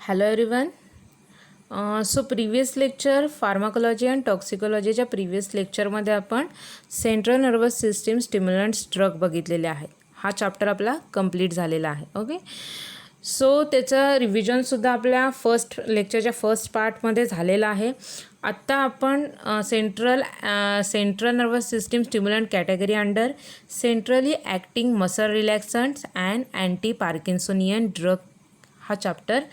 Hello everyone. So previous lecture pharmacology and टॉक्सिकोलॉजीच्या previous लेक्चरमध्ये आपण central nervous system stimulants drug बघितलेले आहेत. हा चॅप्टर आपला कंप्लीट झालेला आहे. ओके, सो त्याचं रिव्हिजनसुद्धा आपल्या लेक्चरच्या फर्स्ट पार्टमध्ये झालेलं आहे. आत्ता आपण central nervous system stimulant category under centrally acting muscle relaxants and anti parkinsonian drug हा चॅप्टर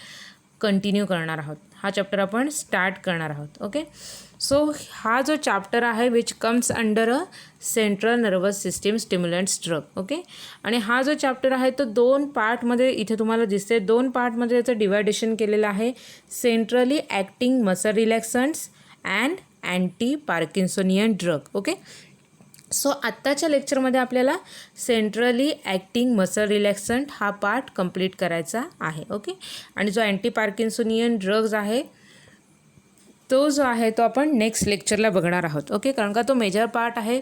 कंटिन्यू करणार आहोत. हा चॅप्टर आपण स्टार्ट करणार आहोत. ओके, सो हा जो चॅप्टर आहे which comes under a central nervous system stimulants drug. Okay, आणि हा जो चॅप्टर आहे तो दोन पार्टमध्ये इथे तुम्हाला दिसते. दोन पार्टमध्ये याचं डिवायडेशन केलेलं आहे. Centrally acting muscle relaxants and anti parkinsonian drug. Okay, so आत्ताच्या लेक्चरमध्ये आपल्याला सेंट्रली ॲक्टिंग मसल रिलॅक्संट हा पार्ट कंप्लीट करायचा आहे. ओके, आणि जो अँटी पार्किन्सोनियन ड्रग्ज आहे तो जो आहे तो आपण नेक्स्ट लेक्चरला बघणार आहोत. ओके, कारण का तो मेजर पार्ट आहे.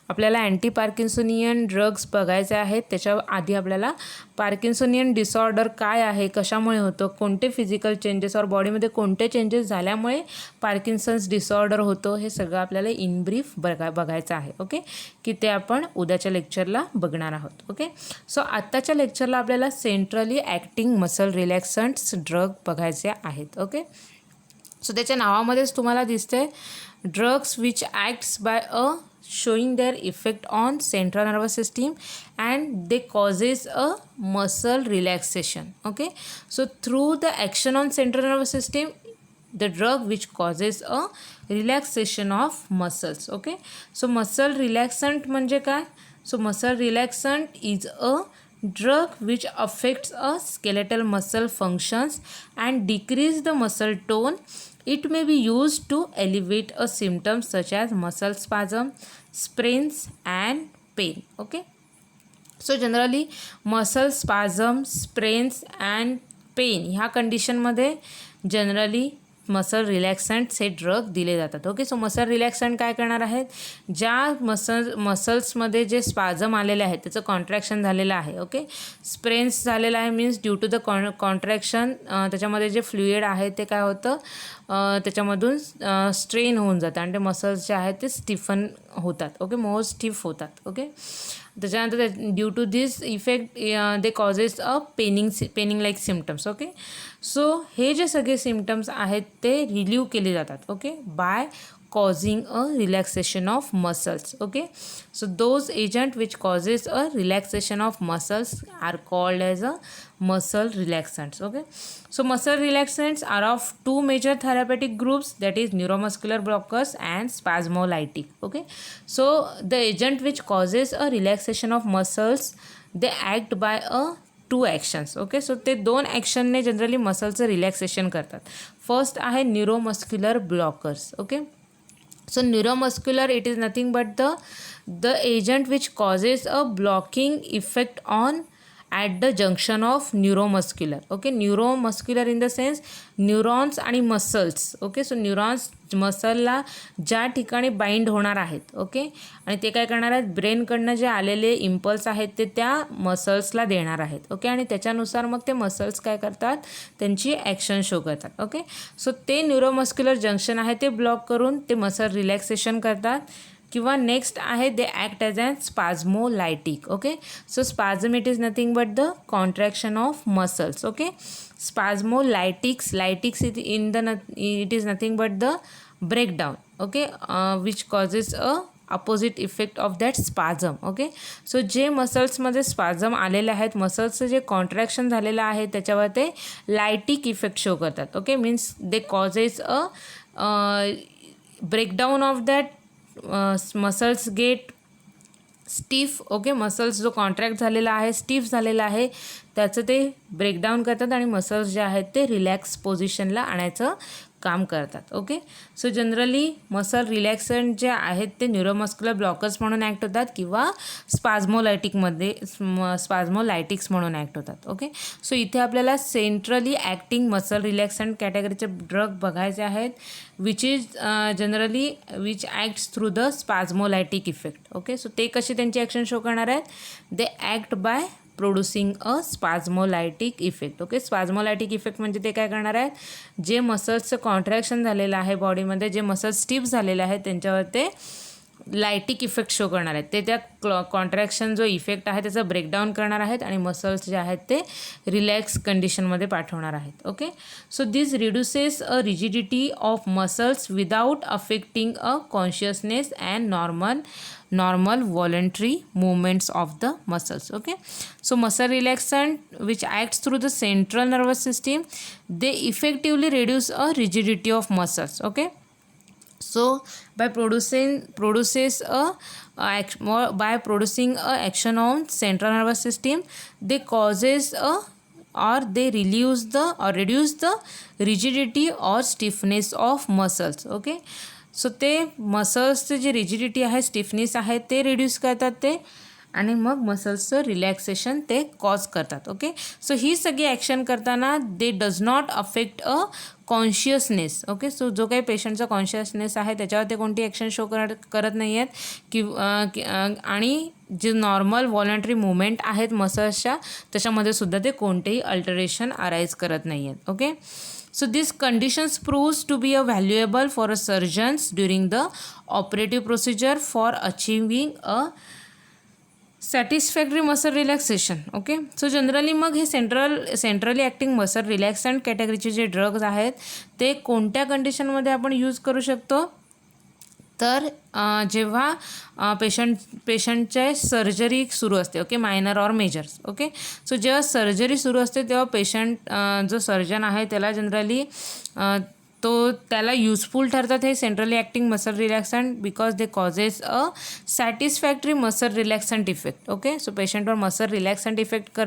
आपल्याला अँटी पार्किन्सोनियन ड्रग्स बघायचे आहेत. त्याच्या आधी आपल्याला पार्किन्सोनियन डिसऑर्डर काय आहे, कशामुळे होतं, कोणते फिजिकल चेंजेस और बॉडीमध्ये कोणते चेंजेस झाल्यामुळे पार्किन्सन्स डिसऑर्डर होतो, हे सगळं आपल्याला इन ब्रीफ बघायचं आहे. ओके, की ते आपण उद्याच्या लेक्चरला बघणार आहोत. ओके, सो आत्ताच्या लेक्चरला आपल्याला centrally acting muscle relaxants drug बघायचे आहेत. ओके, सो त्याच्या नावामध्येच तुम्हाला दिसते drugs which acts by a showing their effect on central nervous system and they causes a muscle relaxation. Okay, so through the action on central nervous system, the drug which causes a relaxation of muscles. Okay, so muscle relaxant म्हणजे काय? So muscle relaxant is a drug which affects a skeletal muscle functions and decrease the muscle tone. It may be used to alleviate a symptoms such as muscle spasm, sprains and pain. Okay, so generally muscle spasm, sprains and pain ह्या कंडिशनमध्ये generally muscle relaxants हे drug दिले जातात. Okay, so muscle रिलॅक्संट काय करणार आहेत, ज्या मसल्समध्ये जे स्पाझम आलेले आहेत त्याचं कॉन्ट्रॅक्शन झालेलं आहे. ओके, स्प्रेन्स झालेलं आहे means due to the contraction त्याच्यामध्ये जे फ्लुइड आहे ते काय होतं, त्याच्यामधून स्ट्रेन होऊन जातं आणि ते मसल्स जे आहेत ते स्टिफन होतात. ओके, मोर स्टिफ होतात. ओके, त्याच्यानंतर due to this effect they causes a paining like symptoms. Okay, so हे जे सगळे सिम्टम्स आहेत ते रिलीव्ह केले जातात. Okay, by causing a relaxation of muscles. Okay, so those agent which causes a relaxation of muscles are called as a muscle relaxants. Okay, so muscle relaxants are of two major therapeutic groups, that is neuromuscular blockers and spasmolytic. Okay, so the agent which causes a relaxation of muscles, they act by a two actions. Okay, so ते दोन ॲक्शनने generally मसलचं relaxation करतात. First आहे neuromuscular blockers. Okay, so neuromuscular, it is nothing but the agent which causes a blocking effect on at the junction of neuromuscular. Okay, neuromuscular in the sense neurons आणि muscles. Okay, so neurons मसलला ज्या ठिकाणी bind होणार आहेत. Okay, आणि ते काय करणार आहेत, ब्रेनकडनं जे आलेले इम्पल्स आहेत ते त्या मसल्सला देणार आहेत. ओके, आणि त्याच्यानुसार मग ते मसल्स काय करतात, त्यांची ॲक्शन शो करतात. ओके, सो ते न्यूरोमस्क्युलर जंक्शन आहे ते ब्लॉक करून ते मसल रिलॅक्सेशन करतात. किंवा नेक्स्ट आहे they act as a spasmolytic. Okay, so spasm it is nothing but the contraction of muscles. Okay, spasmolytics it is nothing but the breakdown. Okay, which causes a opposite effect of that spasm. Okay, so जे मसल्समध्ये स्पाझम आलेले आहेत, मसल्सचं जे contraction झालेलं आहे त्याच्यावर ते lytic effect show करतात. Okay, means they causes a breakdown of that muscles get stiff. Okay, muscles जो कॉन्ट्रॅक्ट झालेला आहे, स्टिफ झालेला आहे, त्याचं ते ब्रेकडाऊन करतात आणि मसल्स जे आहेत ते रिलॅक्स पोझिशनला आणायचं काम करतात. ओके, सो जनरली मसल रिलॅक्संट जे आहेत ते न्यूरोमस्क्युलर ब्लॉकर्स म्हणून ॲक्ट होतात किंवा स्पाझमोलायटिक्स म्हणून ॲक्ट होतात. ओके, सो इथे आपल्याला सेंट्रली ॲक्टिंग मसल रिलॅक्संट कॅटेगरीचे ड्रग बघायचे आहेत which acts through the spasmolytic effect. Okay, so ते कशी त्यांची ॲक्शन शो करणार आहेत, they act by producing a spasmolytic effect. Okay, spasmolytic effect म्हणजे ते काय करणार आहेत, जे मसल्सचं कॉन्ट्रॅक्शन झालेलं आहे बॉडीमध्ये, जे मसल्स स्टिफ झालेले आहेत त्यांच्यावर ते लायटिक इफेक्ट शो करणार आहेत. ते त्या कॉन्ट्रॅक्शन जो इफेक्ट आहे त्याचं ब्रेकडाऊन करणार आहेत आणि मसल्स जे आहेत ते रिलॅक्स कंडिशनमध्ये पाठवणार आहेत. Okay, so this reduces a rigidity of muscles without affecting a consciousness and normal voluntary movements of the muscles. Okay, so muscle relaxant which acts through the central nervous system, they effectively reduce a rigidity of muscles. Okay, so by producing a action on central nervous system, they causes a or they reduce the rigidity or stiffness of muscles. Okay, so ते मसल्सचं जे rigidity आहे, stiffness आहे ते reduce करतात ते, आणि मग मसल्सचं relaxation ते कॉज करतात. ओके, सो ही सगळी ॲक्शन करताना दे does not affect a consciousness. Okay, so जो काही पेशंटचा कॉन्शियसनेस आहे त्याच्यावर ते कोणती ॲक्शन शो करत नाही आहेत आणि जे नॉर्मल व्हॉलंटरी मुवमेंट आहेत मसल्सच्या त्याच्यामध्ये सुद्धा ते कोणतेही अल्टरेशन अराईज करत नाही आहेत. Okay, so these conditions proves to be valuable for a surgeons during the operative procedure for achieving a satisfactory muscle relaxation. Okay, so generally मग हे centrally acting muscle relaxant कॅटेगरीचे जे ड्रग्ज आहेत ते कोणत्या कंडिशनमध्ये आपण यूज करू शकतो, तर जेव्हा पेशंटचे सर्जरी सुरू असते. Okay, minor or measures. Okay, so जेव्हा सर्जरी सुरू असते तेव्हा पेशंट जो सर्जन आहे त्याला जनरली त्याला युजफुल ठरतात हे centrally acting muscle relaxant because they causes a satisfactory muscle relaxant effect. Okay, so पेशंटवर मसल रिलॅक्संट इफेक्ट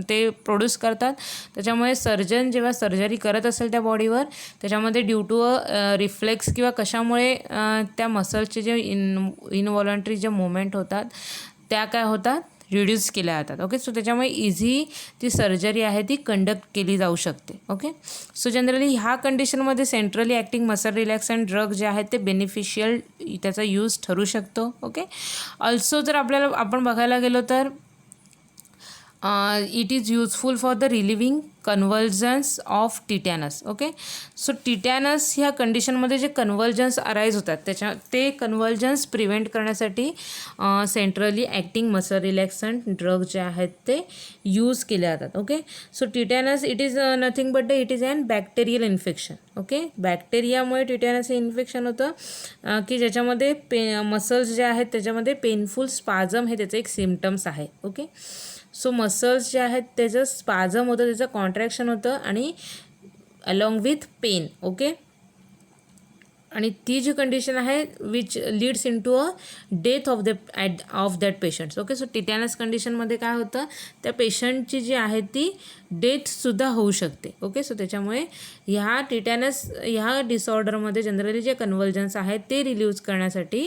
ते प्रोड्यूस करतात. त्याच्यामुळे सर्जन जेव्हा सर्जरी करत असेल त्या बॉडीवर त्याच्यामध्ये ड्यू टू अ रिफ्लेक्स किंवा कशामुळे त्या मसल्सचे जे इनव्हॉलंटरी जे मुवमेंट होतात त्या काय होतात, रिड्यूस केल्या जातात. ओके, सो त्याच्यामुळे इझी ती सर्जरी आहे ती कंडक्ट केली जाऊ शकते. ओके, सो जनरली ह्या कंडिशनमध्ये centrally acting muscle relaxant drug जे आहेत ते बेनिफिशियल त्याचा यूज ठरू शकतो. ओके, ऑल्सो जर आपण बघायला गेलो तर it is useful for the relieving convulsions of tetanus. Okay, so tetanus ह्या कंडिशनमध्ये जे कन्व्हल्जन्स अराईज होतात ते कन्व्हल्जन्स प्रिव्हेंट करण्यासाठी centrally acting muscle relaxant drug जे आहेत ते यूज केले जातात. Okay, so tetanus it is nothing but it is an bacterial infection. Okay, बॅक्टेरियामुळे टिटॅनस हे इन्फेक्शन होतं की ज्याच्यामध्ये मसल्स जे आहेत त्याच्यामध्ये पेनफुल स्पाझम हे त्याचं एक सिम्पटम्स आहे. ओके, सो मसल्स जे आहेत त्याचं स्पाझम होतं, त्याचं कॉन्ट्रॅक्शन होतं आणि अलॉंग विथ पेन. ओके, आणि ती जी कंडिशन आहे which leads in to a death of that patients. Okay, so tetanus कंडिशनमध्ये काय होतं, त्या पेशंटची जी आहे ती डेथसुद्धा होऊ शकते. ओके, सो त्याच्यामुळे ह्या डिसऑर्डरमध्ये जनरली जे कन्व्हल्जन्स आहेत ते रिलीव्ह करण्यासाठी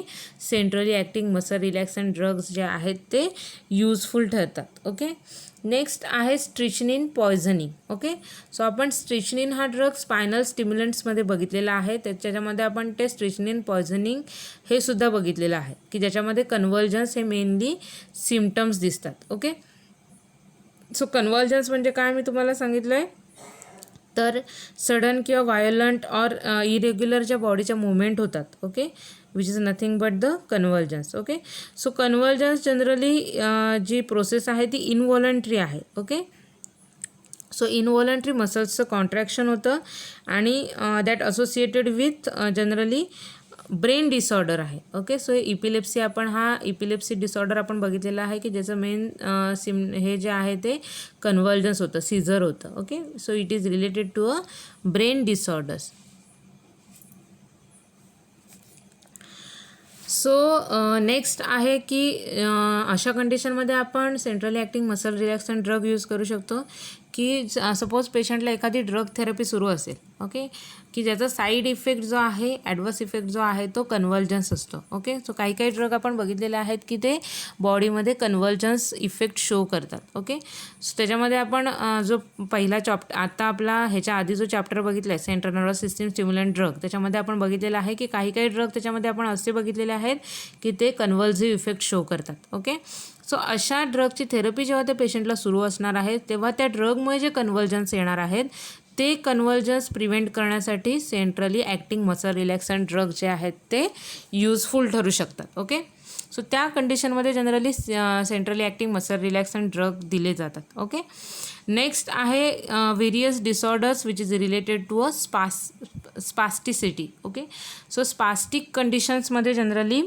सेंट्रली ॲक्टिंग मसल रिलॅक्संट ड्रग्स जे आहेत ते यूजफुल ठरतात. ओके, नेक्स्ट आहे स्ट्रिचनिन पॉयझनिंग. ओके, सो आपण स्ट्रिचनिन हा ड्रग स्पायनल स्टिम्युलंट्समध्ये बघितलेला आहे. त्याच्यामध्ये आपण ते स्ट्रिचनिन पॉयझनिंग हे सुद्धा बघितलेलं आहे की ज्याच्यामध्ये कन्व्हल्जन्स हे मेनली सिम्पटम्स दिसतात. ओके, सो कन्व्हल्जन्स म्हणजे काय मी तुम्हाला सांगितलं आहे, तर सडन किंवा व्हायोलंट ऑर इरेग्युलर ज्या बॉडीच्या मुवमेंट होतात. Okay, which is nothing but the convulsions. Okay, so convulsions generally जी प्रोसेस आहे ती इनव्हॉलंटरी आहे. ओके, सो इनव्हॉलंटरी मसल्सचं कॉन्ट्रॅक्शन होतं आणि that associated with generally brain disorder आहे. Okay, so epilepsy epilepsy disorder आपण बघितलेलं आहे की ज्याचं मेन हे जे आहे ते कन्व्हल्जन्स होतं, सीझर होतं. Okay, so it is related to a brain disorders. So next आहे की अशा कंडिशनमध्ये आपण centrally acting muscle relaxant drug use करू शकतो की सपोज पेशंटला एखादी ड्रग थेरपी सुरू असेल. ओके, की ज्याचा साईड इफेक्ट जो आहे, ॲडवर्स इफेक्ट जो आहे तो कन्व्हल्जन्स असतो. ओके, सो काही ड्रग आपण बघितलेले आहेत की ते बॉडीमध्ये कन्व्हल्जन्स इफेक्ट शो करतात. ओके, सो त्याच्यामध्ये आपण जो पहिला आता आपला ह्याच्या आधी जो चॅप्टर बघितला आहे central nervous system stimulant drug, त्याच्यामध्ये आपण बघितलेलं आहे की काही ड्रग त्याच्यामध्ये आपण असे बघितलेले आहेत की ते कन्व्हल्सिव्ह इफेक्ट शो करतात. ओके, सो अशा ड्रगची थेरपी जेव्हा त्या पेशंटला सुरू असणार आहे तेव्हा त्या ड्रगमुळे जे कन्व्हल्जन्स येणार आहेत ते कन्व्हल्जन्स प्रिव्हेंट करण्यासाठी centrally acting muscle relaxant drug जे आहेत ते यूजफुल ठरू शकतात. ओके, सो त्या कंडिशनमध्ये generally centrally acting muscle relaxant drug दिले जातात. ओके, नेक्स्ट आहे various disorders which is related to a spasticity. Okay, so spastic कंडिशन्समध्ये generally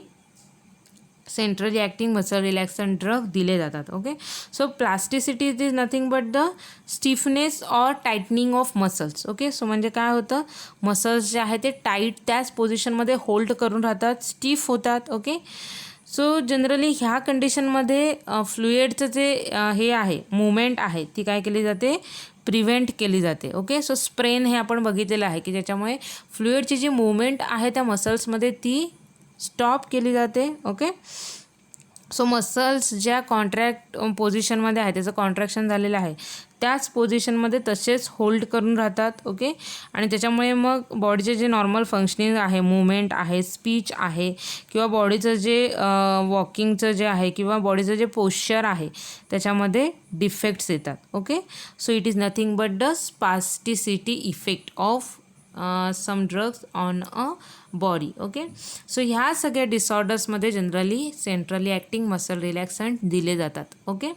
centrally acting muscle relaxant drug दिले जातात. Okay, so plasticity is nothing but the stiffness or tightening of muscles. Okay, so म्हणजे काय होतं, muscles जे आहे ते tight त्याच पोझिशनमध्ये होल्ड करून राहतात, स्टिफ होतात. ओके, सो जनरली ह्या कंडिशनमध्ये फ्लुइडचं जे हे आहे मुवमेंट आहे ती काय केली जाते, प्रिव्हेंट केली जाते. ओके, सो स्प्रेन हे आपण बघितलेलं आहे की ज्याच्यामुळे फ्लुइडची जी मुवमेंट आहे त्या मसल्समध्ये ती स्टॉप केली जाते. ओके, सो मसल्स ज्या कॉन्ट्रॅक्ट पोझिशनमध्ये आहे त्याचं कॉन्ट्रॅक्शन झालेलं आहे त्याच पोझिशनमध्ये तसेच होल्ड करून राहतात. ओके, आणि त्याच्यामुळे मग बॉडीचे जे नॉर्मल फंक्शनिंग आहे, मूवमेंट आहे, स्पीच आहे किंवा बॉडीचं जे वॉकिंगचं जे आहे किंवा बॉडीचं जे पोश्चर आहे त्याच्यामध्ये डिफेक्ट्स येतात. Okay, so it is nothing but the spasticity effect of some drugs on a body. Okay, so ह्या सगळ्या डिसऑर्डर्समध्ये generally centrally acting muscle relaxant दिले जातात. Okay,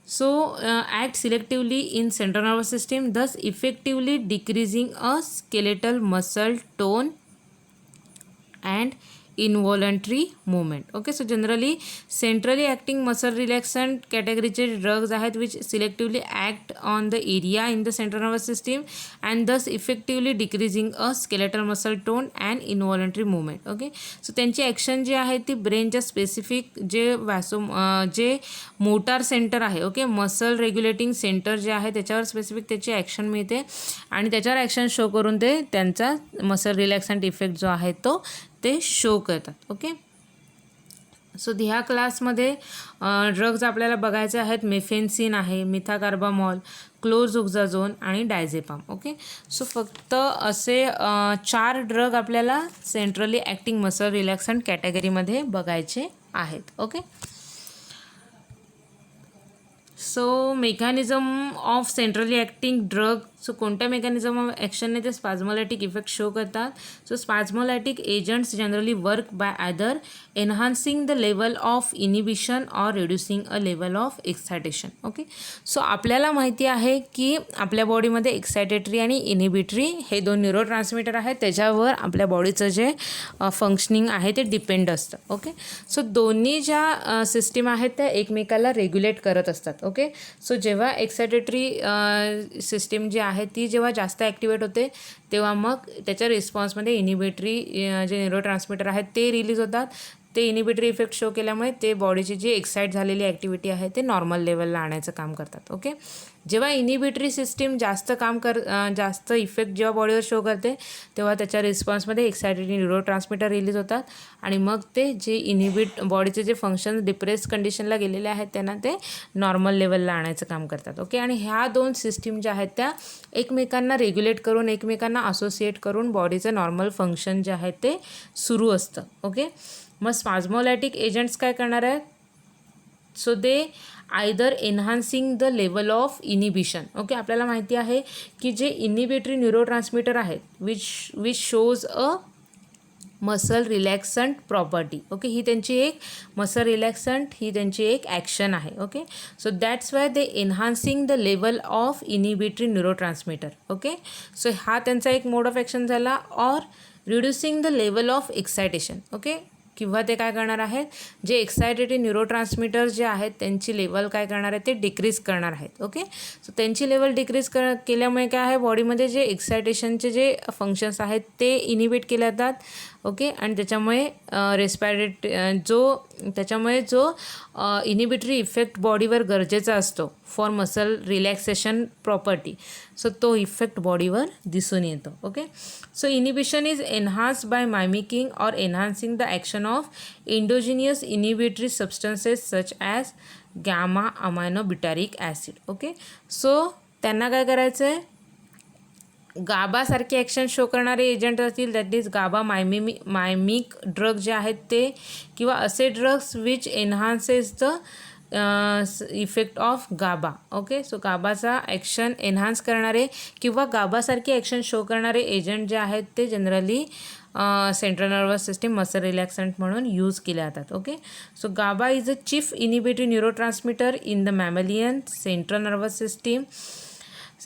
so act selectively in central nervous system thus effectively decreasing a skeletal muscle tone and involuntary movement. Okay, so generally centrally acting muscle relaxant कॅटेगरीचे drugs आहेत which selectively act on the area in the central nervous system and दस effectively decreasing a skeletal muscle tone and involuntary movement. Okay, so त्यांची action जी आहे ती ब्रेनच्या specific जे जे motor centre आहे, okay, muscle regulating centre जे आहे त्याच्यावर स्पेसिफिक त्याची ॲक्शन मिळते आणि त्याच्यावर ॲक्शन शो करून ते त्यांचा मसल रिलॅक्संट इफेक्ट जो आहे तो ते शो करतात. ओके, सो ह्या क्लासमध्ये ड्रग्ज आपल्याला बघायचे आहेत. मेफेन्सिन आहे, मिथाकार्बामॉल, क्लोरझोक्झाझोन आणि डायझेपाम. ओके, सो फक्त असे 4 ड्रग आपल्याला सेंट्रली ॲक्टिंग मसल रिलॅक्संट कॅटेगरीमध्ये बघायचे आहेत. Okay, so mechanism of centrally acting drug. So कोणत्या मेकॅनिझम ऑफ ॲक्शनने ते स्पाझमोलॅटिक इफेक्ट शो करतात. So spasmolytic agents generally work by either enhancing the level of inhibition or reducing a level of excitation. Okay, so आपल्याला माहिती आहे की आपल्या बॉडीमध्ये एक्सायटेटरी आणि इनिबिटरी हे 2 न्यूरो ट्रान्समीटर आहेत, त्याच्यावर आपल्या बॉडीचं जे फंक्शनिंग आहे ते डिपेंड असतं. ओके, सो दोन्ही ज्या सिस्टीम आहेत त्या एकमेकाला रेग्युलेट करत असतात. ओके, सो जेव्हा एक्सायटेटरी सिस्टीम जी आहे ती जेव्हा जास्त ॲक्टिवेट होते तेव्हा मग त्याच्या रिस्पॉन्समध्ये इनिबिटरी जे न्यूरो ट्रान्समीटर आहेत ते रिलीज होतात. ते इनिबिटरी इफेक्ट शो केल्यामुळे ते बॉडीची जी एक्साईट झालेली ॲक्टिव्हिटी आहे ते नॉर्मल लेवलला आणायचं काम करतात. ओके, जेव्हा इनिबिटरी सिस्टीम जास्त इफेक्ट जेव्हा बॉडीवर शो करते तेव्हा त्याच्या रिस्पॉन्समध्ये एक्सायटेटरी न्यूरो ट्रान्समीटर रिलीज होतात आणि मग ते जे बॉडीचे जे फंक्शन्स डिप्रेस कंडिशनला गेलेले आहेत त्यांना ते नॉर्मल लेवलला आणायचं काम करतात. ओके, आणि ह्या 2 सिस्टीम ज्या आहेत त्या एकमेकांना रेग्युलेट करून एकमेकांना असोसिएट करून बॉडीचं नॉर्मल फंक्शन जे आहे ते सुरू असतं. ओके, मग स्पाझमोलॅटिक एजंट्स काय करणार आहेत. So they either enhancing the level of inhibition. Okay, आपल्याला माहिती आहे की जे इनिबिटरी न्यूरो ट्रान्समीटर आहेत which shows a muscle relaxant property. Okay, ही त्यांची एक मसल रिलॅक्संट ही त्यांची एक ॲक्शन आहे. Okay, so that's why they enhancing the level of inhibitory neurotransmitter. Okay, so हा त्यांचा एक मोड ऑफ ॲक्शन झाला. Or reducing the level of excitation. Okay, किंवा ते काय करणार आहेत, जे एक्सायटेटरी न्यूरो ट्रान्समीटर जे आहेत त्यांची लेवल काय करणार आहेत ते डिक्रीज करणार आहेत. ओके, सो त्यांची लेवल डिक्रीज केल्यामुळे काय आहे बॉडीमध्ये जे एक्सायटेशनचे जे फंक्शन्स आहेत ते इनिबिट केले जातात. ओके, आणि त्याच्यामुळे जो इनिबिटरी इफेक्ट बॉडीवर गरजेचा असतो for muscle relaxation property so तो इफेक्ट बॉडीवर दिसून येतो. Okay, so inhibition is enhanced by mimicking or enhancing the action of endogenous inhibitory substances such as gamma amino butyric acid. Okay, so त्यांना काय करायचं आहे, गाबासारखे ॲक्शन शो करणारे एजंट असतील, that is GABA mimic drug जे आहेत ते, किंवा असे drugs which enhances the effect of GABA. Okay, so गाबाचा ॲक्शन एन्हान्स करणारे किंवा गाबासारखे ॲक्शन शो करणारे एजंट जे आहेत ते generally central nervous system muscle relaxant म्हणून यूज केले जातात. Okay, so GABA is a chief inhibitive neurotransmitter in the mammalian central nervous system.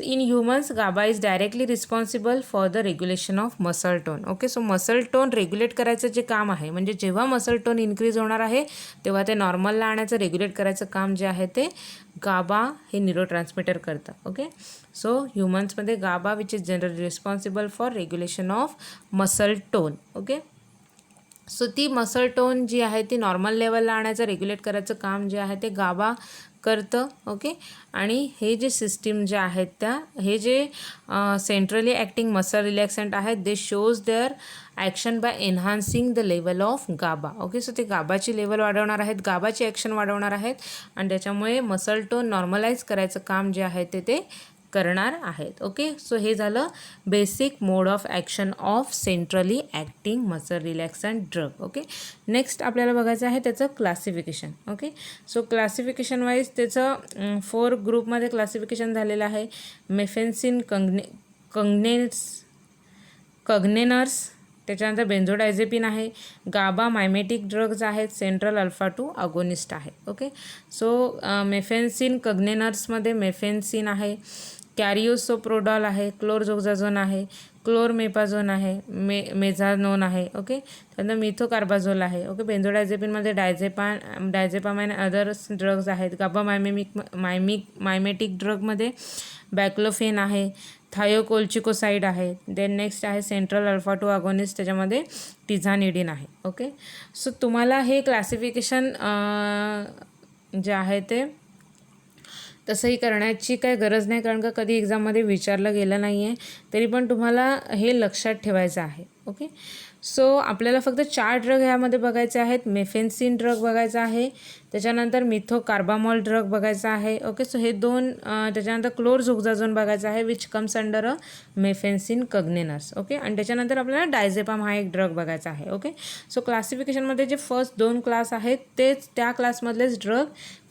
In humans, GABA is directly responsible for the regulation of muscle tone. Okay, so muscle tone regulate करायचं जे काम आहे, म्हणजे जेव्हा muscle tone increase होणार आहे तेव्हा ते नॉर्मलला आणायचं, रेग्युलेट करायचं काम जे आहे ते गाबा हे न्यूरोट्रान्समीटर करतं. ओके, सो ह्युमन्समध्ये GABA which is generally responsible for regulation of muscle tone. Okay, so ती मसल टोन जी आहे ती नॉर्मल लेवलला आणायचं, रेग्युलेट करायचं काम जे आहे ते गाबा करतं. ओके, आणि हे जे सिस्टीम जे आहेत त्या, हे जे सेंट्रली ॲक्टिंग मसल रिलॅक्संट आहेत, they shows their action by enhancing the level of GABA. Okay, so ते गाबाची लेवल वाढवणार आहेत, गाबाची ॲक्शन वाढवणार आहेत आणि त्याच्यामुळे मसल टोन नॉर्मलाइज करायचं काम जे आहे ते करणार आहेत. ओके, सो हे झालं basic mode of action of centrally acting muscle relaxant drug. Okay, next आपल्याला बघायचं आहे त्याचं classification. Okay, so classification wise त्याचं 4 ग्रुपमध्ये क्लासिफिकेशन झालेलं आहे. मेफेन्सिन, कग्नेनर्स, त्याच्यानंतर बेन्झोडायझेपिन आहे, गाबा मायमेटिक ड्रग्ज आहेत, सेंट्रल अल्फा 2 अगोनिस्ट आहे. ओके, सो मेफेन्सिन कग्नेनर्समध्ये मेफेन्सिन आहे, कॅरियोसोप्रोडॉल आहे, क्लोरझोक्झाझोन आहे, क्लोरमेपाझोन आहे, मेझानोन आहे. ओके, त्यानंतर मिथोकार्बाझोल आहे. ओके, बेन्झोडायझेपिनमध्ये डायझेपामाइन अदर्स ड्रग्ज आहेत. गाबा मायमेटिक ड्रगमध्ये बॅक्लोफेन आहे, थायोकोल्चिकोसाइड आहे. देन नेक्स्ट आहे सेंट्रल अल्फा 2 अगोनिस्ट, त्याच्यामध्ये टिझानिडिन आहे. ओके, सो तुम्हाला हे क्लासिफिकेशन जे आहे ते तसंही करण्याची काही गरज नाही, कारण का कधी एक्झाममध्ये विचारलं गेलं नाही आहे, तरी पण तुम्हाला हे लक्षात ठेवायचं आहे. ओके, सो आपल्याला फक्त 4 ड्रग ह्यामध्ये बघायचे आहेत. मेफेन्सिन ड्रग बघायचा आहे, त्याच्यानंतर मिथोकार्बामॉल ड्रग बघायचा आहे. ओके, सो हे 2, त्याच्यानंतर क्लोरझोक्झाझोन बघायचा आहे which comes under a mephenesin congeners. Okay, आणि त्याच्यानंतर आपल्याला डायझेपाम हा एक ड्रग बघायचा आहे. ओके, सो क्लासिफिकेशनमध्ये जे फर्स्ट 2 क्लास आहेत तेच त्या क्लासमधलेच ड्रग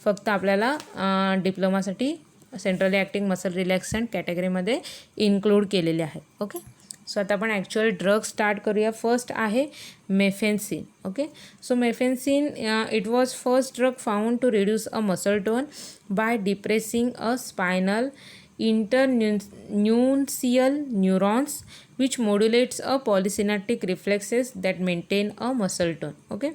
फक्त आपल्याला डिप्लोमासाठी सेंट्रली ॲक्टिंग मसल रिलॅक्संट कॅटेगरीमध्ये इन्क्लूड केलेले आहेत. ओके, सो आता आपण ॲक्च्युअल ड्रग स्टार्ट करूया. फर्स्ट आहे mephenesin. Okay, so mephenesin it was first drug found to reduce a muscle tone by depressing a spinal internuncial neurons which modulates a polysynaptic reflexes that maintain a muscle tone. Okay,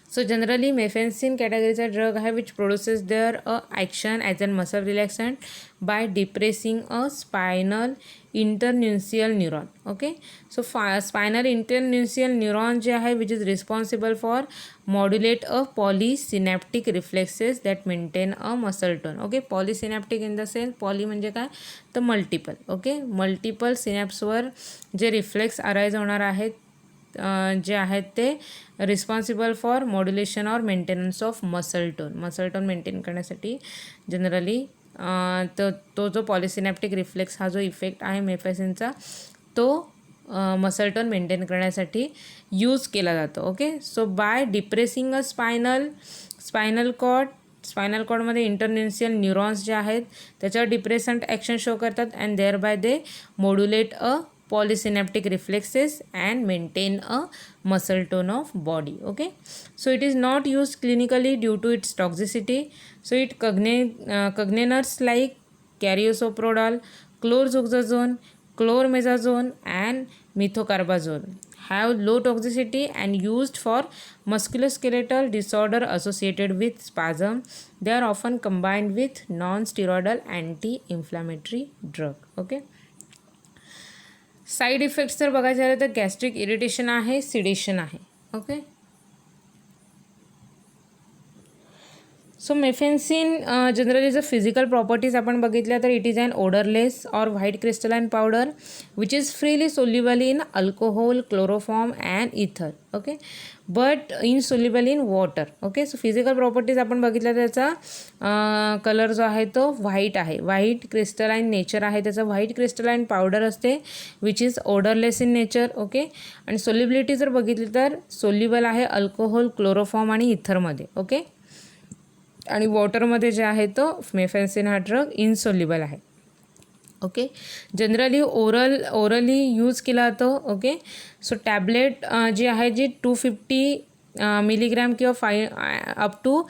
so generally mephenesin कॅटेगरीचा drug आहे which produces their action as an muscle relaxant by depressing a spinal internuncial neuron. Okay, so spinal internuncial neuron जे आहे which is responsible for modulate a polysynaptic reflexes that maintain a muscle tone. Okay, polysynaptic in the sense, poly म्हणजे काय तर multiple. Okay, multiple सिनॅप्सवर जे reflex arise होणार आहेत जे आहेत ते responsible for modulation or maintenance of muscle tone. Muscle tone maintain करण्यासाठी जनरली तो जो पॉलिसिनॅप्टिक रिफ्लेक्स हा जो इफेक्ट आहे मेफेन्सिनचा तो मसल टोन मेंटेन करण्यासाठी यूज केला जातो. Okay, so by depressing a spinal कॉर्डमध्ये इंटरन्युन्सियल न्यूरॉन्स जे आहेत त्याच्यावर डिप्रेसंट ॲक्शन शो करतात and there bye they modulate a polysynaptic reflexes and maintain a muscle tone of body. Okay, so it is not used clinically due to its toxicity. So it cognainers like carisoprodol, chlorzoxazone, chlormazazone and methocarbazole have low toxicity and used for musculoskeletal disorder associated with spasm. They are often combined with non-steroidal anti-inflammatory drug. Okay, side effects जर बघायचे झाले तर gastric irritation आहे, sedation आहे. Okay, so mephenesin generally जर physical properties आपण बघितल्या तर it is an odourless or white crystalline powder which is freely soluble in alcohol, chloroform and ether. Okay, but insoluble in water. Okay, so physical properties आपण बघितल्या त्याचा colour जो आहे तो व्हाईट आहे, व्हाईट क्रिस्टलाइन नेचर आहे त्याचं, white crystalline powder असते which is odourless in nature. Okay, आणि सोल्युबिलिटी जर बघितली तर सोल्युबल आहे अल्कोहोल, क्लोरोफॉर्म आणि इथरमध्ये. ओके, आणि वॉटरमध्ये जे आहे तो मेफेन्सिन हा ड्रग इनसोल्युबल आहे. ओके, जनरली ओरली यूज केला जातो. ओके, सो टॅबलेट जी आहे जी 250 मिलीग्रॅम किंवा अप टू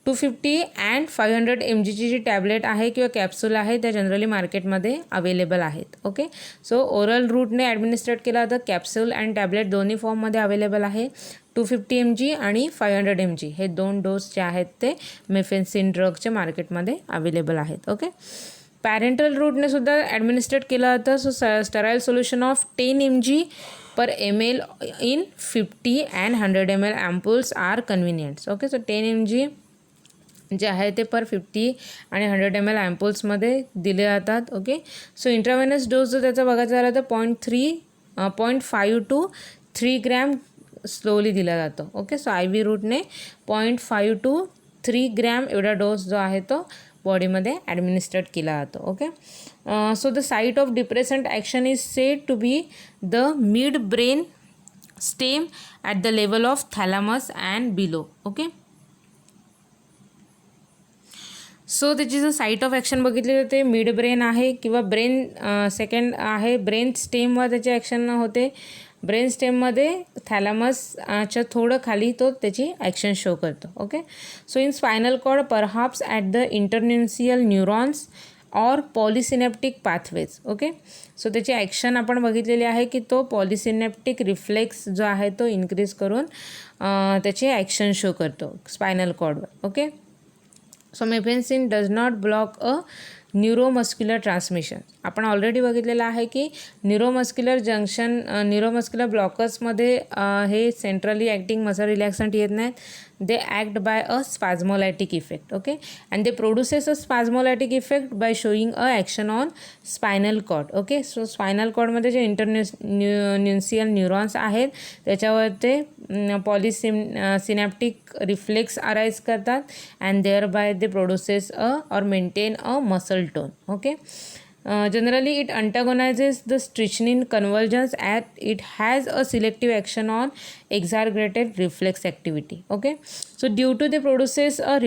250 अँड 500 mg जी टॅबलेट आहे किंवा कॅप्सूल आहे त्या जनरली मार्केटमध्ये अवेलेबल आहेत. ओके, सो ओरल रूटने ॲडमिनिस्ट्रेट केला जातं. कॅप्सूल अँड टॅबलेट दोन्ही फॉर्ममध्ये अवेलेबल आहे. 250 mg आणि 500 mg हे 2 डोस जे आहेत ते मेफेन्सिन ड्रगचे मार्केटमध्ये अवेलेबल आहेत. ओके, पॅरेंटल रूटने सुद्धा ॲडमिनिस्ट्रेट केलं जातं. So sterile solution of 10 mg per ml in 50 and 100 ml ampoules are convenient. Okay, so 10 mg जे आहे ते पर 50 आणि 100 ml ॲम्पूल्समध्ये दिले जातात. ओके, सो इंट्राव्हेनस डोस जर त्याचा बघायचा झाला तर 0.5 to 3 ग्रॅम स्लोली दिला जातो. ओके, सो IV रूटने 0.5 to 3 ग्रॅम एवढा डोस जो आहे तो बॉडीमध्ये ॲडमिनिस्ट्रेट केला जातो. Okay, so the site of depressant action is said to be the mid brain stem at the level of thalamus and below. Okay, so त्याची जर साईट ऑफ ॲक्शन बघितली तर ते मिड ब्रेन आहे किंवा ब्रेन सेकंड आहे brain स्टेमवर त्याची action होते. ब्रेन स्टेममध्ये थॅलामसच्या थोडं खाली तो त्याची ॲक्शन शो करतो. Okay, so in spinal cord perhaps at the internuncial neurons or polysynaptic pathways. Okay, so त्याची ॲक्शन आपण बघितलेली आहे की तो पॉलिसिनेप्टिक रिफ्लेक्स जो आहे तो इन्क्रीज करून त्याची ॲक्शन शो करतो स्पायनल कॉर्डवर. Okay, so mephenesin does not block a neuromuscular transmission. आपण ऑलरेडी बघितलेलं आहे की न्यूरोमस्क्युलर ब्लॉकर्समध्ये हे सेंट्रली ॲक्टिंग मसल रिलॅक्संट येत नाहीत. They act by a spasmolytic effect. Okay, and they produces a spasmolytic effect by showing a action on spinal cord. Okay, so spinal कॉर्डमध्ये जे internuncial neurons आहेत त्याच्यावर ते सिनॅप्टिक रिफ्लेक्स अराईज करतात and there bye they produces or maintain a muscle tone. Okay, generally it antagonizes the strychnine convergence as it has a selective action on exaggerated reflex activity. Okay, so due to the produces a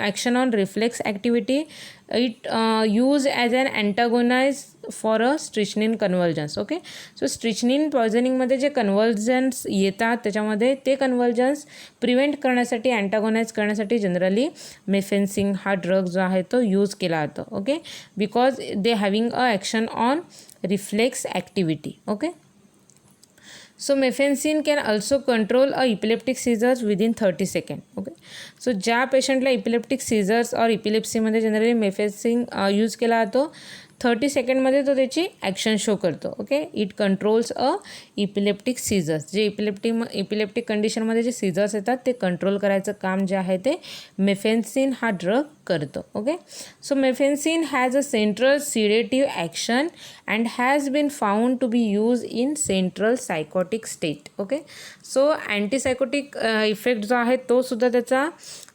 action on reflex activity, it used as an antagonist for a strychnine convergence. Okay, so strychnine पॉयझनिंगमध्ये जे convergence येतात त्याच्यामध्ये ते convergence prevent करण्यासाठी अँटागोनाइज करण्यासाठी generally मेफेन्सिन हा drug जो आहे तो यूज केला जातो. Okay, because they having a action on reflex activity. Okay, so mephenesin can also control a epileptic seizures within 30 second. Okay, so ज्या पेशंटला इपिलेप्टिक सीझर्स और इपिलेप्सीमध्ये जनरली मेफेन्सिन यूज केला जातो 30 सेकंडमध्ये तो त्याची ॲक्शन शो करतो. Okay, it controls a epileptic seizures. जे इपिलेप्टिक कंडिशनमध्ये जे सीझर्स येतात ते कंट्रोल करायचं काम जे आहे ते मेफेन्सिन हा ड्रग करतो. Okay, so mephenesin has a central sedative action and has been found to be use in central psychotic state. Okay, so antipsychotic effect जो आहे तो सुद्धा त्याचा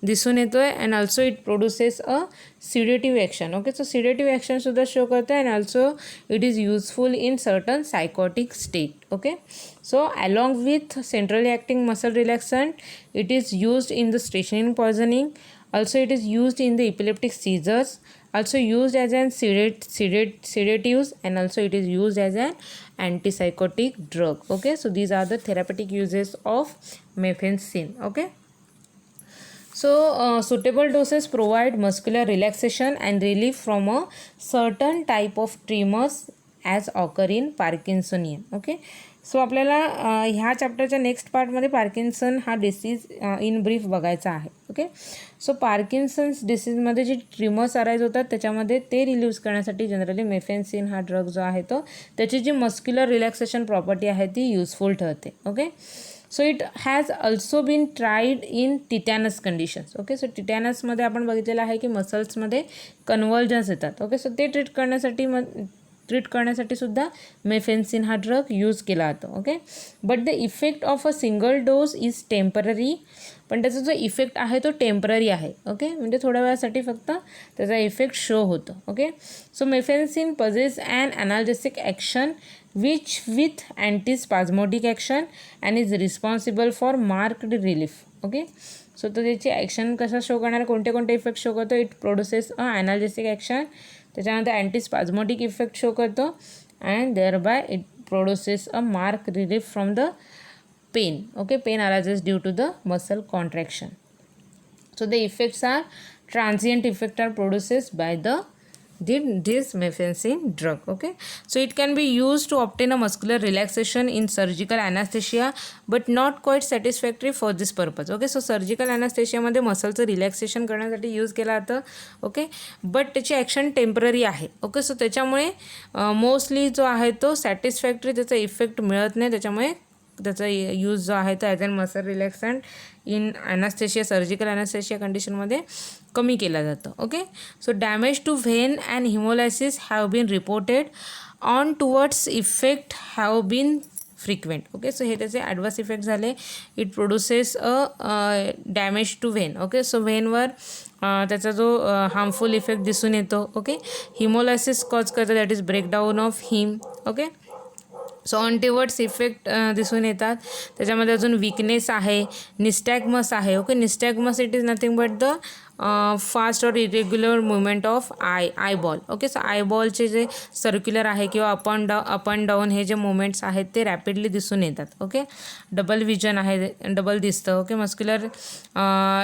दिसून येतो आहे and also it produces a sedative action. Okay, so sedative ॲक्शनसुद्धा show करतो and also it is useful in certain psychotic state. Okay, so along with centrally acting muscle relaxant it is used in the strychnine poisoning. Also it is used in the epileptic seizures, also used as an sedatives and also it is used as an antipsychotic drug. Okay, so these are the therapeutic uses of mephensine. Okay, so suitable doses provide muscular relaxation and relief from a certain type of tremors as occur in Parkinsonian. Okay, so आपल्याला ह्या चॅप्टरच्या next पार्टमध्ये Parkinson हा disease in brief बघायचा आहे. Okay, so Parkinson's डिसीजमध्ये जे trimmers arise होतात त्याच्यामध्ये ते रिलीव्ह करण्यासाठी जनरली मेफेन्सिन हा ड्रग जो आहे तो त्याची जी मस्क्युलर रिलॅक्सेशन प्रॉपर्टी आहे ती युजफुल ठरते. Okay, so it has also been tried in tetanus conditions. Okay, so टिटॅनसमध्ये आपण बघितलेलं आहे की मसल्समध्ये कन्व्हल्जन्स येतात. ओके, सो ते ट्रीट करण्यासाठी सुद्धा मेफेन्सिन हा ड्रग यूज केला जातो. Okay, but the effect of a single dose is temporary. पण त्याचा जो इफेक्ट आहे तो टेम्पररी आहे. ओके, म्हणजे थोड्या वेळासाठी फक्त त्याचा इफेक्ट शो होतो. Okay, so mephenesin possess an analgesic action which with antispasmodic action and is responsible for marked relief. Okay, so तो त्याची ॲक्शन कसा शो करणार, कोणते कोणते इफेक्ट शो करतो. It produces a analgesic action, त्याच्यानंतर अँटीस्पाझमोटिक इफेक्ट शो करतो and there bye it produces a mark relief from the pain. Okay, pain arises due to the muscle contraction. So the effects are transient effect are produced by this mefensin drug. Okay, so it can be used to obtain a muscular relaxation in surgical anesthesia but not quite satisfactory for this purpose. Okay, so surgical anesthesia मध्ये मसलचं relaxation करण्यासाठी use केला जातं. Okay, but त्याची action temporary आहे. Okay, so त्याच्यामुळे mostly जो आहे तो सॅटिस्फॅक्टरी त्याचा इफेक्ट मिळत नाही. त्याच्यामुळे त्याचा यूज जो आहे तो as an muscle relaxant in anaesthesia, surgical anaesthesia कंडिशनमध्ये कमी केला जातो. Okay, so damage to vein and haemolysis have been reported on towards effect have been frequent. Okay, so हे त्याचे ॲडवर्स इफेक्ट झाले. It produces a damage to vein. Okay, so व्हेनवर त्याचा जो हार्मफुल इफेक्ट दिसून येतो. ओके, हिमोलायसिस कॉज करतं, that is breakdown of haem. Okay, so untowards effect दिसून येतात. त्याच्यामध्ये अजून विकनेस आहे, निस्टॅग्मस आहे. Okay, nystagmus it is nothing but the fast or irregular movement of eyeball. Okay, so आयबॉलचे जे सर्क्युलर आहे किंवा अप अँड डाऊन हे जे मुवमेंट्स आहेत ते रॅपिडली दिसून येतात. ओके, डबल विजन आहे, डबल दिसतं. ओके, मस्क्युलर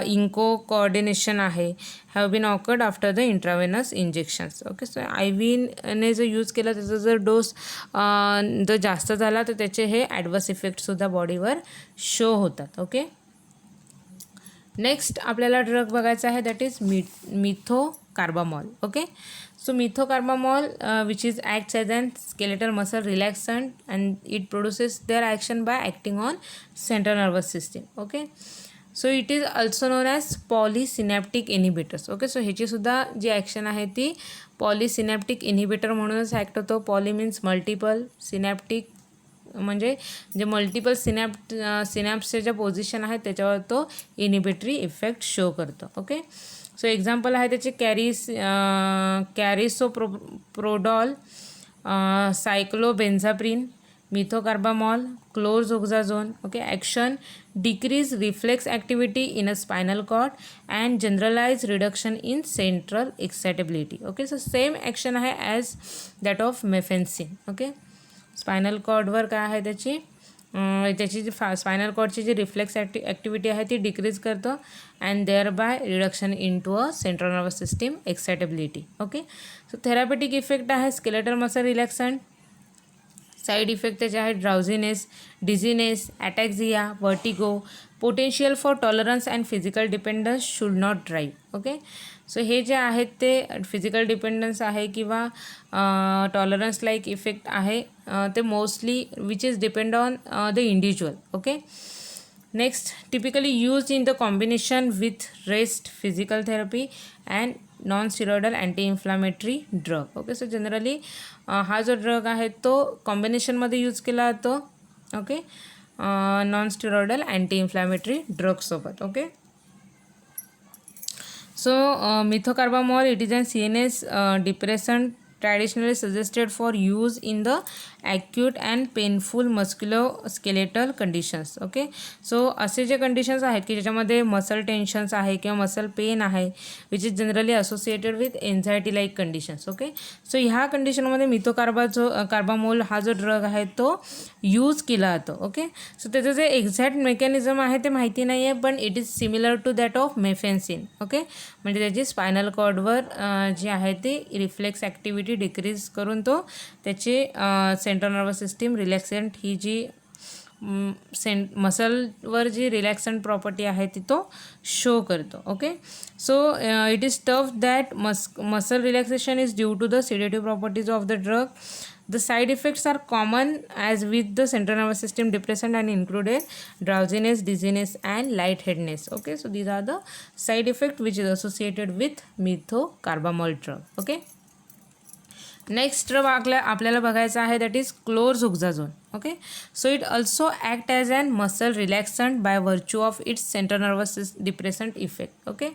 इंको कोऑर्डिनेशन आहे, have been awkward after the intravenous injections. Okay, so I व्हीने जो यूज केला त्याचा जर डोस जर जास्त झाला तर त्याचे हे ॲडवर्स इफेक्टसुद्धा बॉडीवर शो होतात. ओके, नेक्स्ट आपल्याला ड्रग बघायचा आहे, that is methocarbamol. Okay, so methocarbamol which is acts as an skeletal muscle relaxant and it produces their action by acting on central nervous system. Okay, so it is also known as polysynaptic inhibitors. Okay, so ह्याचीसुद्धा जी action आहे ती polysynaptic inhibitor म्हणूनच act होतो. Poly means multiple, synaptic म्हणजे जे multiple सिनॅप्सचे ज्या पोझिशन आहेत त्याच्यावर तो इनिबिटरी इफेक्ट शो करतो. ओके, सो एक्झाम्पल आहे त्याचे carisoprodol, cyclobenzaprine, methocarbamol, chlorzoxazone. Okay, action decrease reflex activity in a spinal cord and generalize reduction in central excitability. Okay, so same action आहे as that of mephenesin. Okay, spinal कॉर्डवर काय आहे त्याची जी spinal कॉर्डची जी रिफ्लेक्स ॲक्टिव्हिटी आहे ती डिक्रीज करतो and there bye reduction in to a central nervous system excitability. Okay, so therapeutic effect आहे skeletal muscle relaxant. Side effect त्याचे आहेत drowsiness, dizziness, ataxia, vertigo, potential for tolerance and physical dependence should not drive. Okay, so हे जे आहेत ते physical dependence आहे किंवा tolerance like effect आहे ते mostly which is depend on the individual. Okay, next typically use in the combination with rest, physical therapy and non steroidal anti inflammatory drug. Okay, so generally हा जो drug आहे तो कॉम्बिनेशनमध्ये use केला जातो. Okay, non steroidal anti inflammatory ड्रगसोबत. Okay, so methocarbamol it is an CNS depressant traditionally suggested for use in the acute and painful musculoskeletal conditions. Okay, so असे जे कंडिशन्स आहेत की ज्याच्यामध्ये मसल टेन्शन्स आहे किंवा मसल पेन आहे which is generally associated with anxiety like conditions. Okay, so ह्या कंडिशनमध्ये कार्बामोल हा जो ड्रग आहे तो यूज केला जातो. ओके, सो त्याचं जे एक्झॅक्ट मेकॅनिझम आहे ते माहिती नाही आहे पण it is similar to that of mephenesin. Okay, म्हणजे त्याची स्पायनल कॉर्डवर जी आहे ती रिफ्लेक्स ॲक्टिव्हिटी डिक्रीज करून तो त्याची सेंट्रल नर्वस सिस्टीम रिलॅक्संट ही जी मसलवर जी रिलॅक्संट प्रॉपर्टी आहे ती तो शो करतो. Okay, so it is tough that muscle relaxation is due to the sedative properties of the drug. The side effects are common as with the central nervous system depressant and included drowsiness, dizziness and lightheadedness. Okay, so these are the side effect which is associated with methocarbamol drug. Okay, next drug आपल्याला बघायचा आहे that is chlorzoxazone. Okay, so it also act as an muscle relaxant by virtue of its central nervous depressant effect. Okay,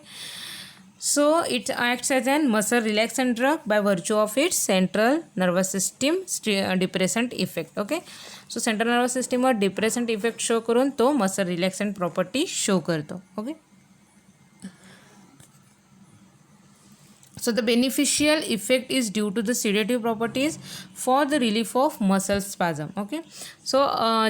so it acts as an muscle relaxant drug by virtue of its central nervous system depressant effect. Okay, so central nervous system वर depressant effect show करून तो muscle relaxant property show करतो. Okay, so the beneficial effect is due to the sedative properties for the relief of muscle spasm. Okay, so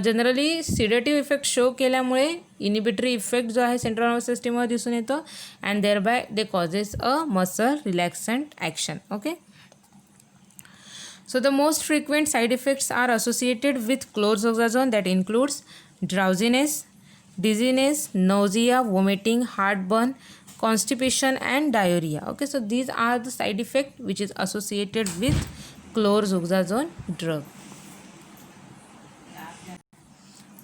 generally sedative effect show केल्यामुळे inhibitory effect जो आहे central nervous सिस्टमवर दिसून येतो and there bye they causes a muscle relaxant action. Okay, so the most frequent side effects are associated with chlorzoxazone that includes drowsiness, dizziness, nausea, vomiting, heartburn, constipation and diarrhea. Okay, so these are the side effect which is associated with chlorzoxazone drug.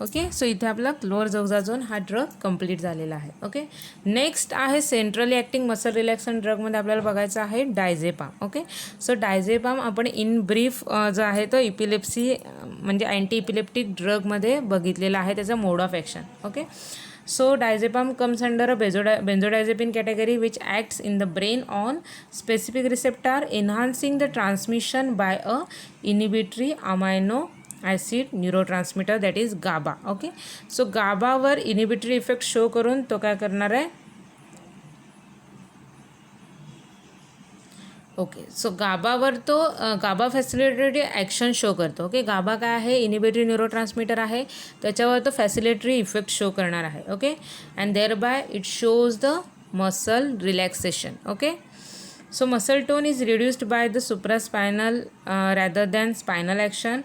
Okay, so इथे आपला क्लोरझोक्साझोन हा drug complete झालेला आहे. Okay, next आहे centrally acting muscle रिलॅक्संट ड्रगमध्ये आपल्याला बघायचं आहे डायझेपाम. Okay, so डायझेपाम आपण इन ब्रीफ जो आहे तो इपिलेप्सी म्हणजे अँटी इपिलेप्टिक ड्रगमध्ये बघितलेला आहे त्याचा mode of action. Okay, so diazepam comes under a benzodiazepine category which acts in the brain on specific receptor enhancing the transmission by a inhibitory amino acid neurotransmitter that is GABA. Okay, so GABA वर inhibitory effect show करून तो काय करणार आहे. Okay, so गाबावर तो गाबा फॅसिलिटरी action show करतो. Okay, गाबा काय आहे, इनिबिटरी न्यूरोट्रान्समीटर आहे, त्याच्यावर तो फॅसिलिटरी इफेक्ट शो करणार आहे. Okay, and there bye it shows the muscle relaxation. Okay, so muscle tone is reduced by the supraspinal rather than spinal action.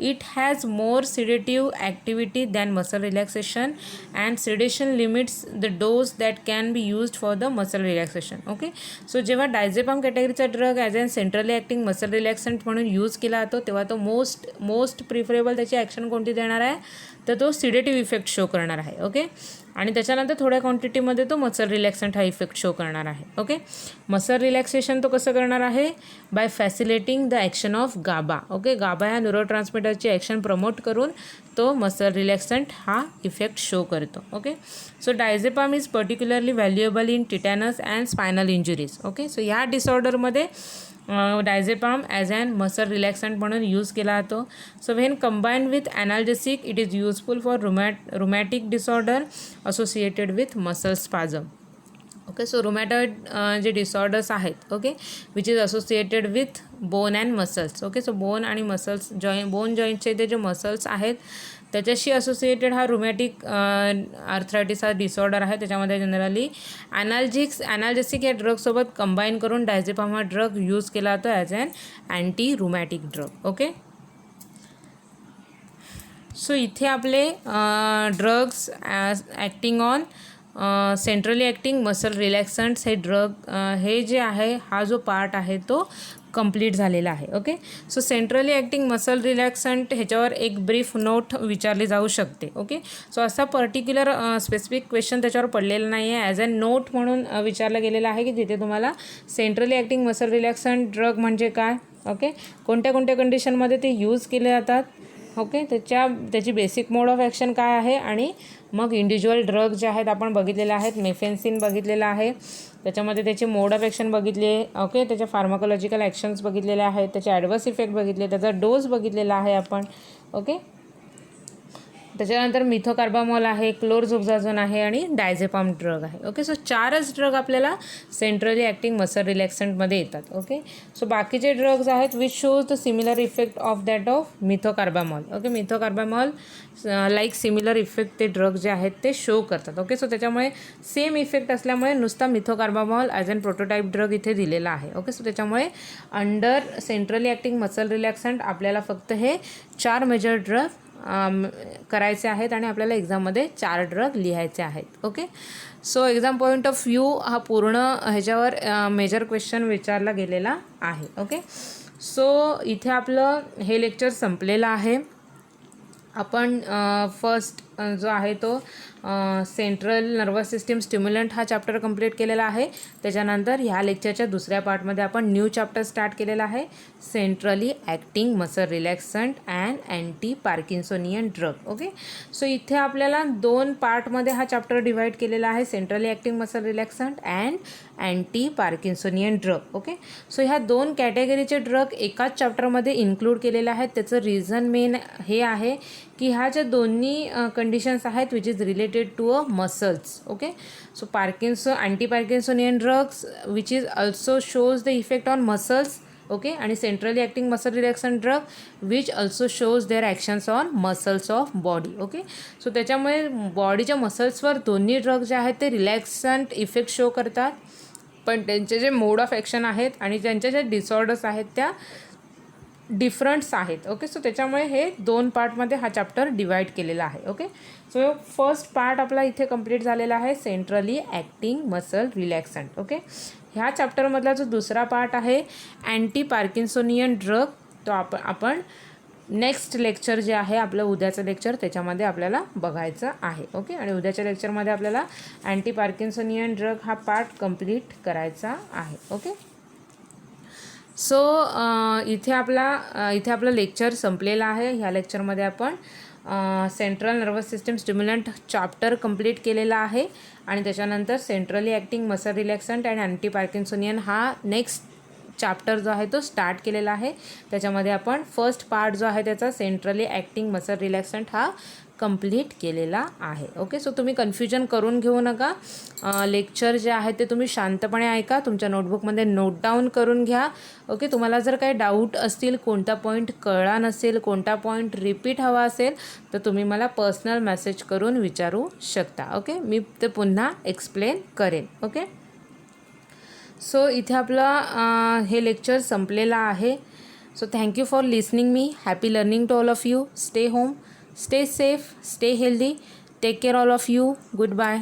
It has more sedative activity than muscle relaxation and sedation limits the dose that can be used for the muscle relaxation. Okay, so जेव्हा diazepam कॅटेगरीचा drug as an centrally acting muscle relaxant म्हणून use केला जातो तेव्हा तो most preferable त्याची action कोणती देणार आहे तर तो सिडेटिव्ह इफेक्ट शो करणार आहे. ओके, आणि त्याच्यानंतर थोड्या क्वांटिटीमध्ये तो मसल रिलॅक्संट हा इफेक्ट शो करणार आहे. ओके, मसल रिलॅक्सेशन तो कसं करणार आहे by facilitating the action of GABA. Okay, GABA ह्या न्यूरोट्रान्समीटरची ॲक्शन प्रमोट करून तो मसल रिलॅक्संट हा इफेक्ट शो करतो. Okay, so diazepam is particularly valuable in tetanus and spinal injuries. Okay, so ह्या डिसऑर्डरमध्ये डायझेपाम ॲज अन मसल रिलॅक्संट म्हणून use केला जातो. So when combined with analgesic it is useful for rheumatic disorder associated with muscle spasm. Okay, so rheumatoid जे disorders आहेत okay which is associated with bone and muscles. Okay, so bone आणि muscles bone जॉईंटचे ते जे muscles आहेत त्याच्याशी associated हा रुमॅटिक arthritis हा डिसऑर्डर आहे. त्याच्यामध्ये जनरली ॲनाल्जेसिक या ड्रगसोबत कंबाईन करून डायझेपाम हा ड्रग यूज केला जातो as an anti rheumatic drug. Okay, so इथे आपले drugs acting on centrally acting muscle relaxants हे ड्रग हे जे आहे हा जो पार्ट आहे तो कंप्लीट झालेला आहे. Okay, so centrally acting muscle relaxant ह्याच्यावर एक ब्रीफ नोट विचारली जाऊ शकते. ओके, सो असा पर्टिक्युलर स्पेसिफिक क्वेश्चन त्याच्यावर पडलेला नाही आहे. ॲज अ नोट म्हणून विचारलं गेलेलं आहे की तिथे तुम्हाला centrally acting muscle relaxant drug म्हणजे काय, ओके, कोणत्या कंडिशनमध्ये ते यूज केले जातात, ओके, त्याची बेसिक मोड ऑफ ॲक्शन काय आहे आणि मग इंडिव्हिज्युअल ड्रग जे आहेत आपण बघितलेले आहेत. मेफेन्सिन बघितलेलं आहे, त्याच्यामध्ये त्याची मोड ऑफ ॲक्शन बघितली आहे. ओके, त्याच्या फार्माकोलॉजिकल ॲक्शन्स बघितलेले आहेत, त्याचे ॲडवर्स इफेक्ट बघितले, त्याचा डोस बघितलेला आहे आपण. ओके, त्याच्यानंतर मिथोकार्बामॉल आहे, क्लोरझोक्साझोन आहे आणि डायझेपाम ड्रग आहे. ओके, सो 4च ड्रग आपल्याला सेंट्रली ॲक्टिंग मसल रिलॅक्संटमध्ये येतात. ओके, सो बाकीचे ड्रग्ज आहेत which shows the similar effect of that of methocarbamol. Okay, methocarbamol like similar effect ते ड्रग जे आहेत ते शो करतात. ओके, सो त्याच्यामुळे सेम इफेक्ट असल्यामुळे नुसता methocarbamol as an prototype drug इथे दिलेला आहे. ओके, सो त्याच्यामुळे under centrally acting muscle relaxant आपल्याला फक्त हे 4 मेजर ड्रग करायचे आहेत आणि आपल्याला एक्झाममध्ये 4 ड्रग लिहायचे आहेत. Okay, so exam point of view हा पूर्ण ह्याच्यावर मेजर क्वेश्चन विचारला गेलेला आहे. ओके, सो इथे आपलं हे लेक्चर संपलेलं आहे. आपण फर्स्ट जो आहे तो सेंट्रल नर्वस सिस्टीम स्टिम्युलंट हा चॅप्टर कंप्लीट केलेला आहे. त्याच्यानंतर ह्या लेक्चरच्या दुसऱ्या पार्टमध्ये आपण न्यू चॅप्टर स्टार्ट केलेला आहे, centrally acting muscle relaxant and anti parkinsonian drug. Okay, so इथे आपल्याला 2 पार्टमध्ये हा चॅप्टर डिवाईड केलेला आहे, centrally acting muscle relaxant and anti parkinsonian drug. Okay, so ह्या 2 कॅटेगरीचे ड्रग एकाच चॅप्टरमध्ये इन्क्लूड केलेले आहेत. त्याचं रिझन मेन हे आहे की ह्या ज्या दोन्ही कंडिशन्स आहेत which is related to a muscles. Okay, so anti parkinsonian drugs which is also shows the effect on muscles. Okay, आणि centrally acting muscle relaxant drug which also shows their actions on muscles of body. Okay, so त्याच्यामुळे बॉडीच्या मसल्सवर दोन्ही drug जे आहेत ते रिलॅक्संट effect show करतात, पण त्यांचे जे मोड ऑफ ॲक्शन आहेत आणि त्यांच्या ज्या डिसऑर्डर्स आहेत त्या डिफरंट्स आहेत. ओके, सो त्याच्यामुळे हे 2 पार्टमध्ये हा चॅप्टर डिवाईड केलेला आहे. ओके, सो फर्स्ट पार्ट आपला इथे कंप्लीट झालेला आहे, सेंट्रली ॲक्टिंग मसल रिलॅक्संट. ओके, ह्या चॅप्टरमधला जो दुसरा पार्ट आहे अँटी पार्किन्सोनियन ड्रग, तो आपण नेक्स्ट लेक्चर जे आहे आपलं उद्याचं लेक्चर त्याच्यामध्ये आपल्याला बघायचं आहे. ओके, आणि उद्याच्या लेक्चरमध्ये आपल्याला अँटी पार्किन्सोनियन ड्रग हा पार्ट कंप्लीट करायचा आहे. ओके, सो इथे आपलं लेक्चर संपलेलं आहे. ह्या लेक्चरमध्ये आपण central nervous system stimulant chapter complete केलेला आहे आणि त्याच्यानंतर centrally acting muscle relaxant and anti parkinsonian हा नेक्स्ट चॅप्टर जो आहे तो स्टार्ट केलेला आहे. त्याच्यामध्ये आपण फर्स्ट पार्ट जो आहे त्याचा सेंट्रली ॲक्टिंग मसल रिलॅक्संट हा कंप्लीट केलेला आहे. ओके, सो तुम्ही कन्फ्युजन करून घेऊ नका. लेक्चर जे आहे ते तुम्ही शांतपणे ऐका, तुमच्या नोटबुकमध्ये नोट डाऊन करून घ्या. ओके, तुम्हाला जर काही डाऊट असतील, कोणता पॉईंट कळला नसेल, कोणता पॉईंट रिपीट हवा असेल तर तुम्ही मला पर्सनल मेसेज करून विचारू शकता. ओके, मी ते पुन्हा एक्सप्लेन करेन. ओके, सो इथे आपलं हे लेक्चर संपलेलं आहे. So thank you for listening me. Happy learning to all of you. Stay home, stay safe, stay healthy, take care all of you. Goodbye.